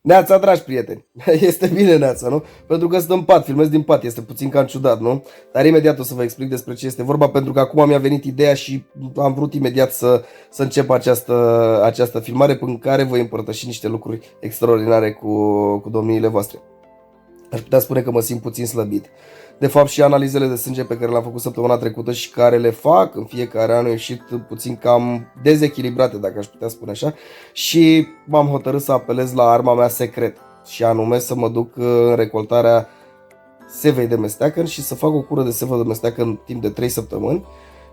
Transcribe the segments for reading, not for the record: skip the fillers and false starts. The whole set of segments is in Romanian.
Neața, dragi prieteni, este bine Neața, nu? Pentru că sunt în pat, filmez din pat, este puțin cam ciudat, nu? Dar imediat o să vă explic despre ce este vorba, pentru că acum mi-a venit ideea și am vrut imediat să încep această filmare în care voi împărtăși niște lucruri extraordinare cu domniile voastre. Aș putea spune că mă simt puțin slăbit. De fapt, și analizele de sânge pe care le-am făcut săptămâna trecută și care le fac în fiecare an au ieșit puțin cam dezechilibrate, dacă aș putea spune așa, și m-am hotărât să apelez la arma mea secretă, și anume să mă duc în recoltarea sevei de mesteacăn și să fac o cură de sevă de mesteacăn în timp de 3 săptămâni.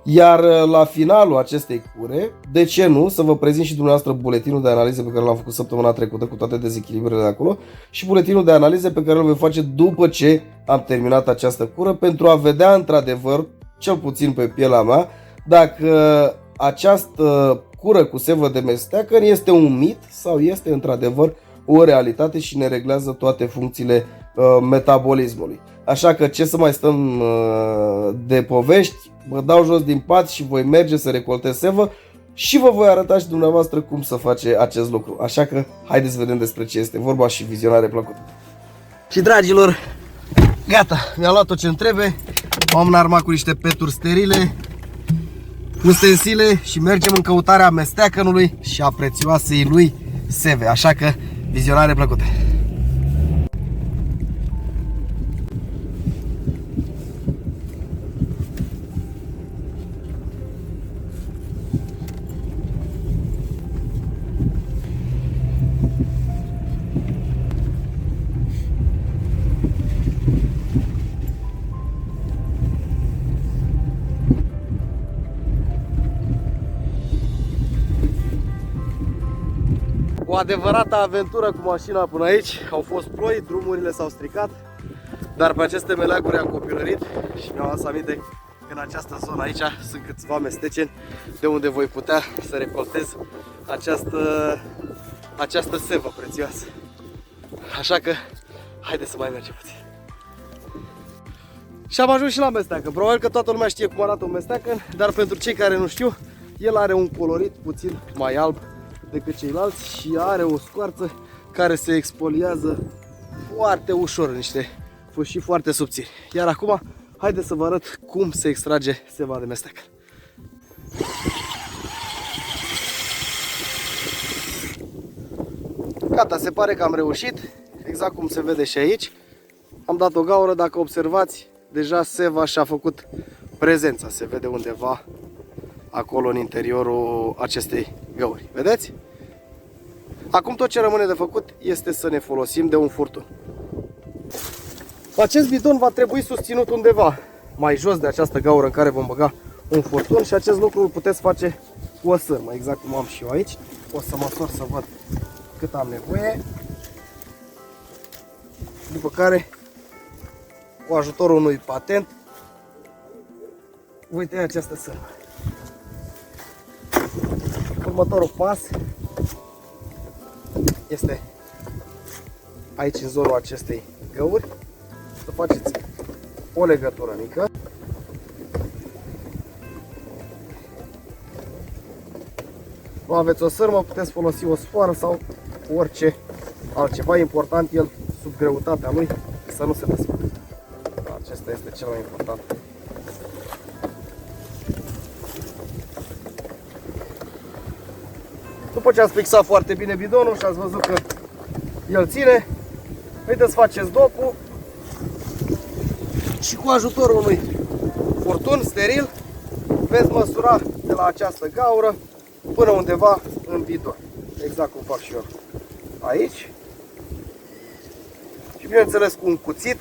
Iar la finalul acestei cure, de ce nu, să vă prezint și dumneavoastră buletinul de analize pe care l-am făcut săptămâna trecută cu toate dezechilibrele de acolo și buletinul de analize pe care îl voi face după ce am terminat această cură, pentru a vedea într-adevăr, cel puțin pe pielea mea, dacă această cură cu sevă de mesteacăn este un mit sau este într-adevăr o realitate și ne reglează toate funcțiile metabolismului. Așa că ce să mai stăm de povești, mă dau jos din pat și voi merge să recoltez sevă și vă voi arăta și dumneavoastră cum să face acest lucru. Așa că haideți să vedem despre ce este vorba și vizionare plăcută. Și dragilor, gata, mi-am luat tot ce-mi trebuie, m-am înarmat cu niște peturi sterile, ustensile și mergem în căutarea mesteacănului și a prețioasei lui seve. Așa că vizionare plăcută. O adevărată aventură cu mașina până aici. Au fost ploi, drumurile s-au stricat, dar pe aceste meleaguri am copilărit și mi-am adus aminte că în această zonă aici sunt câțiva mesteceni de unde voi putea să recoltez această sevă prețioasă. Așa că haideți să mai mergem puțin. Și am ajuns și la mesteacăn. Probabil că toată lumea știe cum arată un mesteacăn, dar pentru cei care nu știu, el are un colorit puțin mai alb decât ceilalți și are o scoarță care se exfoliază foarte ușor, niște fâșii foarte subțiri. Iar acum, haideți să vă arăt cum se extrage seva de mesteacăn. Gata, se pare că am reușit, exact cum se vede și aici. Am dat o gaură, dacă observați, deja seva și-a făcut prezența, se vede undeva acolo în interiorul acestei găuri. Vedeți? Acum tot ce rămâne de făcut este să ne folosim de un furtun. Acest bidon va trebui susținut undeva mai jos de această gaură în care vom băga un furtun și acest lucru îl puteți face cu o sârmă, exact cum am și eu aici. O să măsor să văd cât am nevoie. După care, cu ajutorul unui patent, voi tăia această sârmă. Următorul pas este aici, în zonul acestei găuri, să faceți o legătură mică. Nu aveți o sârmă, puteți folosi o sfoară sau orice altceva. Important el, sub greutatea lui, să nu se desfacă. Acesta este cel mai important. După ce ați fixat foarte bine bidonul și ați văzut că el ține, haideți să faceți dopul și cu ajutorul unui furtun steril veți măsura de la această gaură până undeva în bidon. Exact cum fac și eu aici. Și bineînțeles cu un cuțit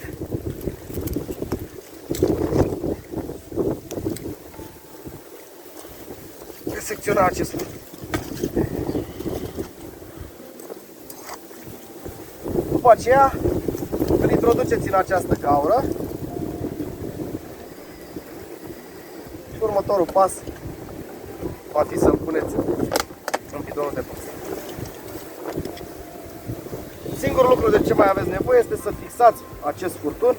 veți secționa acest lucru. După aceea îl introduceți în această gaură și următorul pas va fi să-l puneți în bidonul de pas. Singurul lucru de ce mai aveți nevoie este să fixați acest furtun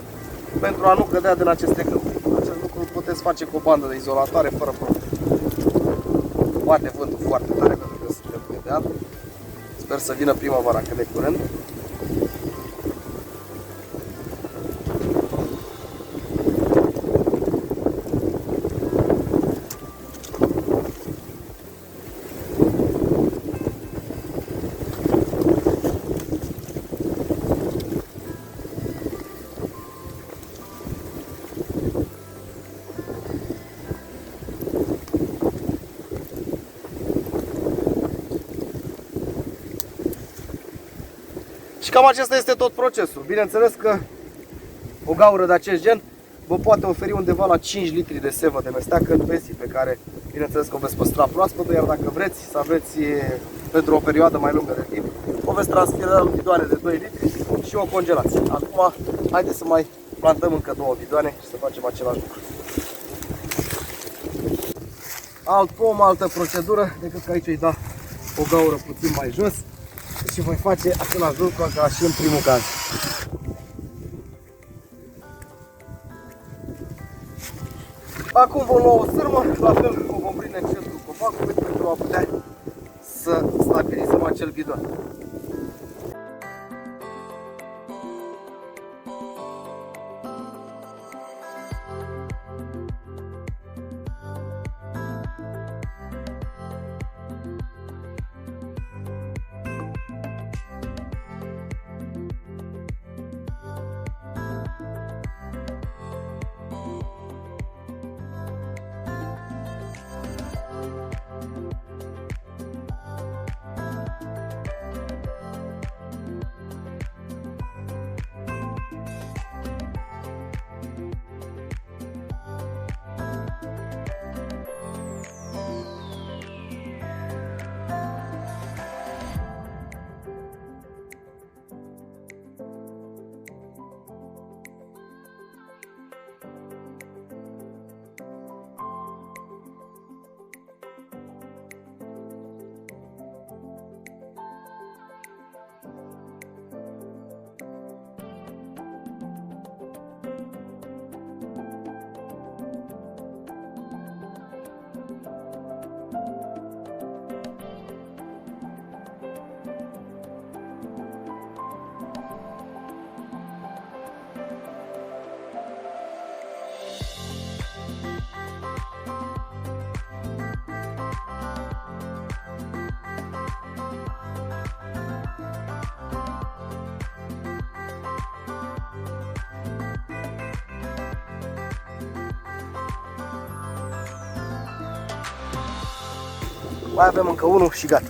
pentru a nu cădea din aceste găuri. Acest lucru îl puteți face cu o bandă de izolatoare fără probleme. Bate vântul foarte tare pentru că suntem pe deal. Sper să vină primăvara cât de curând. Și cam acesta este tot procesul. Bineînțeles că o gaură de acest gen vă poate oferi undeva la 5 litri de sevă de mesteacă pe zi, pe care bineînțeles că o veți păstra proaspătă, iar dacă vreți să aveți pentru o perioadă mai lungă de timp, o veți transfera în bidoane de 2 litri și o congelați. Acum, haideți să mai plantăm încă 2 bidoane și să facem același lucru. Alt pom, altă procedură, decât că aici îi da o gaură puțin mai jos și voi face același lucru ca și în primul caz. Acum vom lua o sârmă, la fel o vom prinde în centrul copacului pentru a putea să stabilizăm acel bidon. Mai avem încă unul și gata.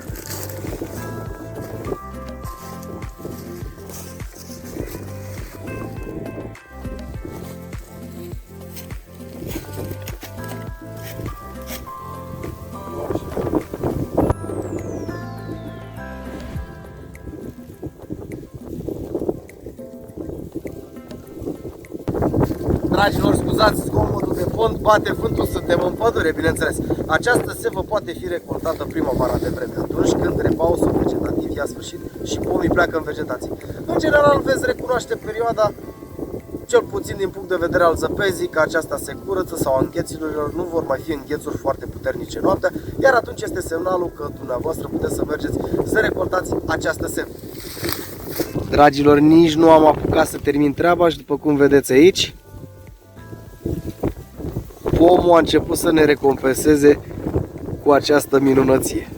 Dragilor, scuzați zgomotul de fond, bate vântul, suntem în pădure, bineînțeles. Această sevă poate fi recoltată primăvara de vreme, atunci când repausul vegetativ i-a sfârșit și pomii pleacă în vegetație. În general veți recunoaște perioada, cel puțin din punct de vedere al zăpezii, că aceasta se curăță sau a înghețurilor, nu vor mai fi înghețuri foarte puternice noaptea, iar atunci este semnalul că dumneavoastră puteți să mergeți să recoltați această sevă. Dragilor, nici nu am apucat să termin treaba și după cum vedeți aici, pomul a început să ne recompenseze cu această minunăție.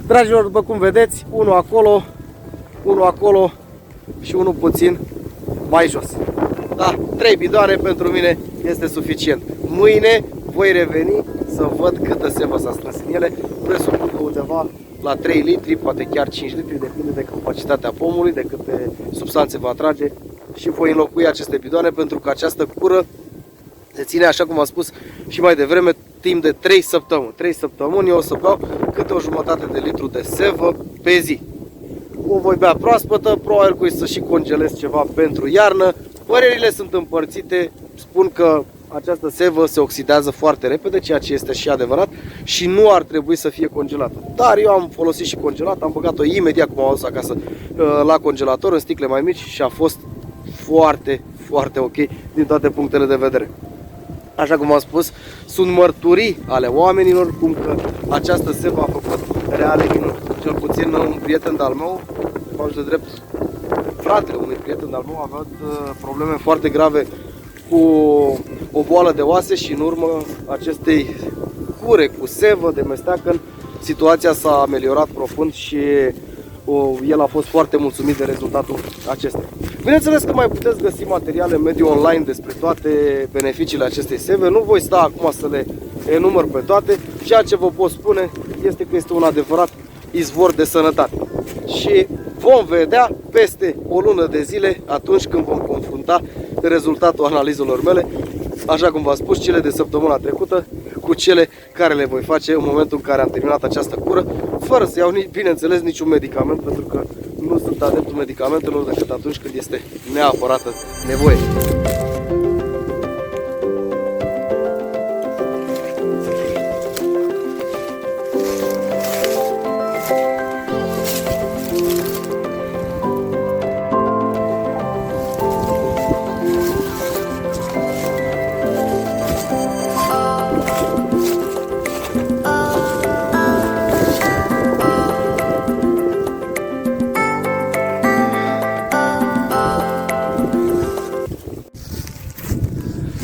Dragilor, după cum vedeți, unul acolo și unul puțin mai jos. Da, 3 bidoane pentru mine este suficient. Mâine voi reveni să văd câtă sevă s-a strâns în ele. Presupun că undeva la 3 litri, poate chiar 5 litri, depinde de capacitatea pomului, de câte substanțe va atrage, și voi înlocui aceste bidoane pentru că această cură se ține, așa cum am spus și mai devreme, timp de 3 săptămâni. 3 săptămâni eu o să beau câte o jumătate de litru de sevă pe zi. O voi bea proaspătă, probabil că o să și congelez ceva pentru iarnă. Părerile sunt împărțite, spun că această sevă se oxidează foarte repede, ceea ce este și adevărat, și nu ar trebui să fie congelată. Dar eu am folosit și congelat, am băgat-o imediat cum am adus acasă la congelator, în sticle mai mici, și a fost foarte, foarte ok din toate punctele de vedere. Așa cum am spus, sunt mărturii ale oamenilor cum că această sevă a făcut reale minuni. Cel puțin un prieten de-al meu, de drept fratele unui prieten de-al meu, avea probleme foarte grave cu o boală de oase și în urmă acestei cure cu sevă de mesteacăn, situația s-a ameliorat profund și el a fost foarte mulțumit de rezultatul acesta. Bineînțeles că mai puteți găsi materiale în mediul online despre toate beneficiile acestei seve. Nu voi sta acum să le enumăr pe toate. Ceea ce vă pot spune este că este un adevărat izvor de sănătate. Și vom vedea peste o lună de zile, atunci când vom confrunta rezultatul analizelor mele, așa cum v-am spus, cele de săptămâna trecută cu cele care le voi face în momentul în care am terminat această cură, fără să iau, bineînțeles, niciun medicament, pentru că nu sunt adeptul medicamentelor decât atunci când este neapărată nevoie.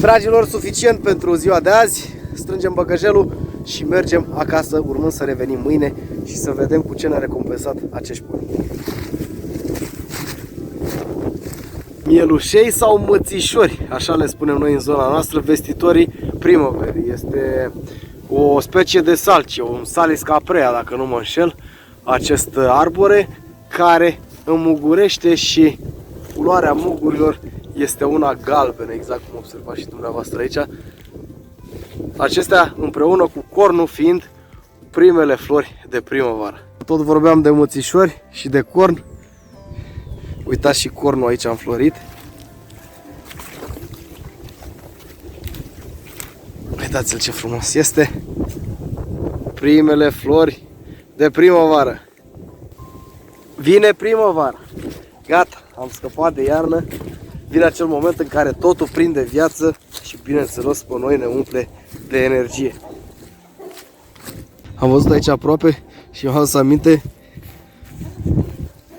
Dragilor, suficient pentru ziua de azi. Strângem bagajelul și mergem acasă, urmând să revenim mâine și să vedem cu ce ne-a recompensat acești pui. Mielușei sau mățișori, așa le spunem noi în zona noastră, vestitorii primăverii. Este o specie de salcie, un Salis caprea, dacă nu mă înșel, acest arbore care înmugurește și culoarea mugurilor este una galbenă, exact cum observați și dumneavoastră aici. Acestea împreună cu cornul fiind primele flori de primăvară. Tot vorbeam de mățișori și de corn. Uitați și cornul aici înflorit. Uitați-l ce frumos este. Primele flori de primăvară. Vine primăvara. Gata, am scăpat de iarnă. Vine acel moment în care totul prinde viață și, bineînțeles, pe noi ne umple de energie. Am văzut aici aproape și mi-am adus aminte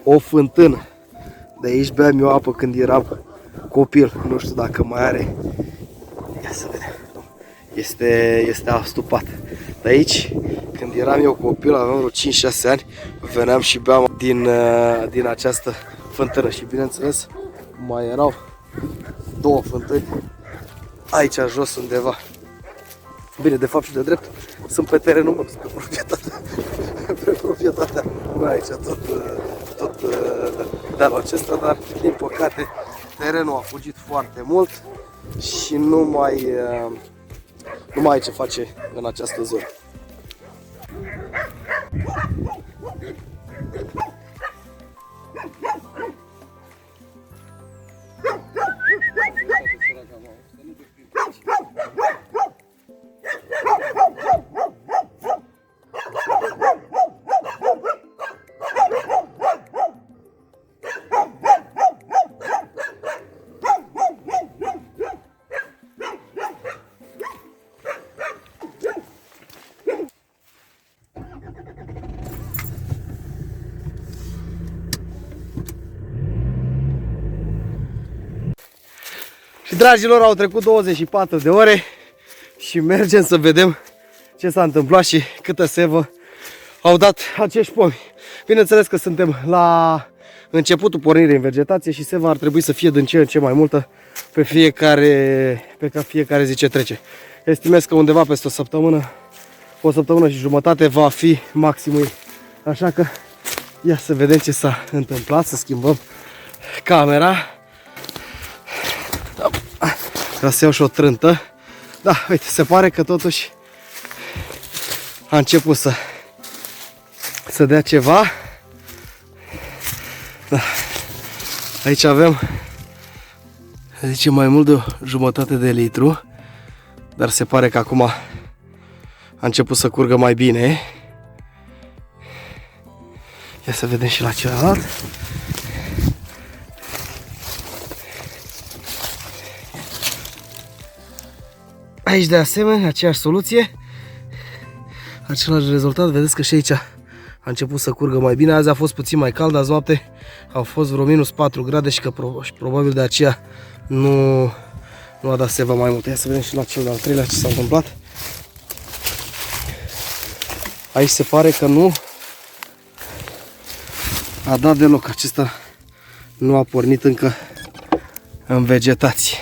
o fântână. De aici beam eu apă când eram copil. Nu știu dacă mai are. Ia să vedem. Este astupat. De aici, când eram eu copil, aveam vreo 5-6 ani, veneam și beam din această fântână. Și, bineînțeles, mai erau două fântâni aici jos undeva. Bine, de fapt și de drept sunt pe terenul meu, pe proprietatea mea aici, tot dealul acesta, dar din păcate terenul a fugit foarte mult și nu mai ai ce face în această zonă. Și, dragilor, au trecut 24 de ore și mergem să vedem ce s-a întâmplat și câtă sevă au dat acești pomi. Bineînțeles că suntem la începutul pornirii în vegetație și seva ar trebui să fie din ce în ce mai multă pe fiecare zi ce trece. Estimez că undeva peste o săptămână și jumătate va fi maximul. Așa că ia să vedem ce s-a întâmplat, să schimbăm camera. Ca să iau și o trântă. Da, uite, se pare că totuși a început să dea ceva. Da. Aici avem, zice, mai mult de o jumătate de litru. Dar se pare că acum a început să curgă mai bine. Ia să vedem și la celălalt. Aici de asemenea, aceeași soluție, același rezultat, vedeți că și aici a început să curgă mai bine. Azi a fost puțin mai cald, azi noapte au fost vreo minus 4 grade și că probabil de aceea nu a dat seva mai mult. Ia să vedem și la cel de-al treilea ce s-a întâmplat. Aici se pare că nu a dat deloc, acesta nu a pornit încă în vegetație.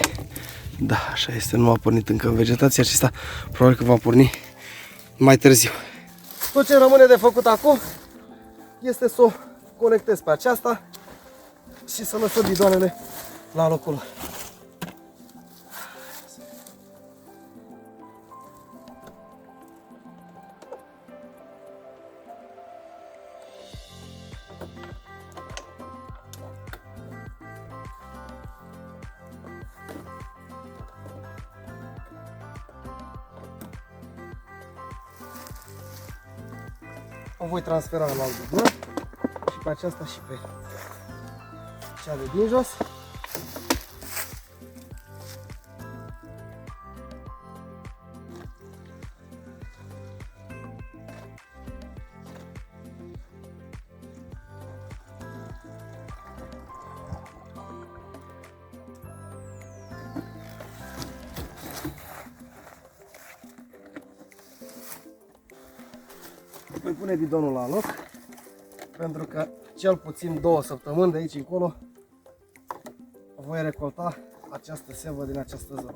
Da, așa este, nu a pornit încă în vegetație, acesta probabil că va porni mai târziu. Tot ce rămâne de făcut acum este să o conectez pe aceasta și să lăsăm bidoanele la locul lor. O voi transfera la alt bidon și pe aceasta și pe cea de din jos. Voi pune bidonul la loc, pentru că cel puțin 2 săptămâni de aici încolo voi recolta această sevă din această zonă.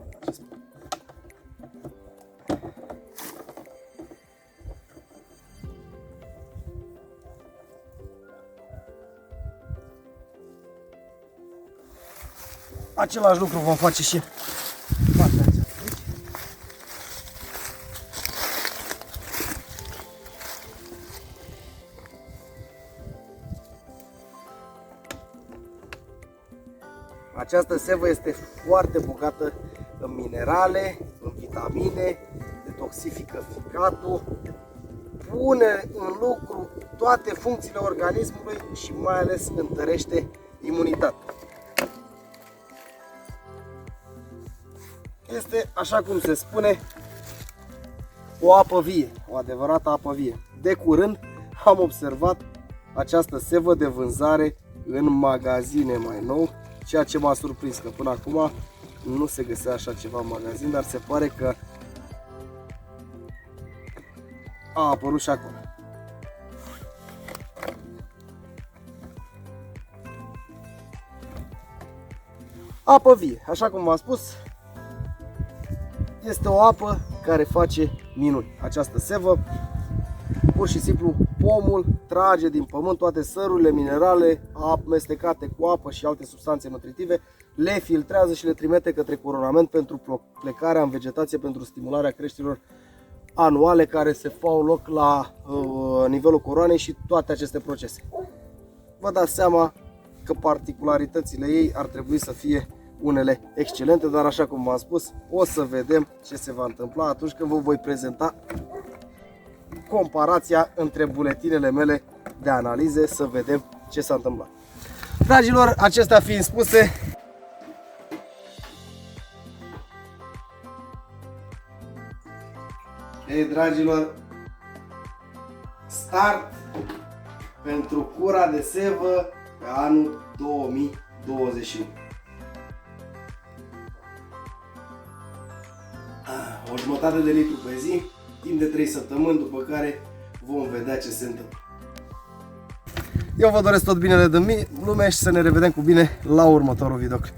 Același lucru vom face și partea aceasta aici. Această sevă este foarte bogată în minerale, în vitamine, detoxifică ficatul, pune în lucru toate funcțiile organismului și mai ales întărește imunitatea. Este, așa cum se spune, o apă vie, o adevărată apă vie. De curând am observat această sevă de vânzare în magazine mai nou, ceea ce m-a surprins, că până acum nu se găsea așa ceva în magazin, dar se pare că a apărut și acolo. Apă vie, așa cum v-am spus, este o apă care face minuni. Această sevă, pur și simplu, pomul trage din pământ toate sărurile, minerale amestecate cu apă și alte substanțe nutritive, le filtrează și le trimite către coronament pentru plecarea în vegetație, pentru stimularea creșterilor anuale care se fac loc la nivelul coroanei și toate aceste procese. Vă dați seama că particularitățile ei ar trebui să fie unele excelente, dar așa cum v-am spus, o să vedem ce se va întâmpla atunci când vă voi prezenta comparația între buletinele mele de analize, să vedem ce s-a întâmplat. Dragilor, acestea fiind spuse, ei, dragilor, start pentru cura de sevă pe anul 2021. O jumătate de litru pe zi, timp de 3 săptămâni, după care vom vedea ce se întâmplă. Eu vă doresc tot binele din lume și să ne revedem cu bine la următorul videoclip.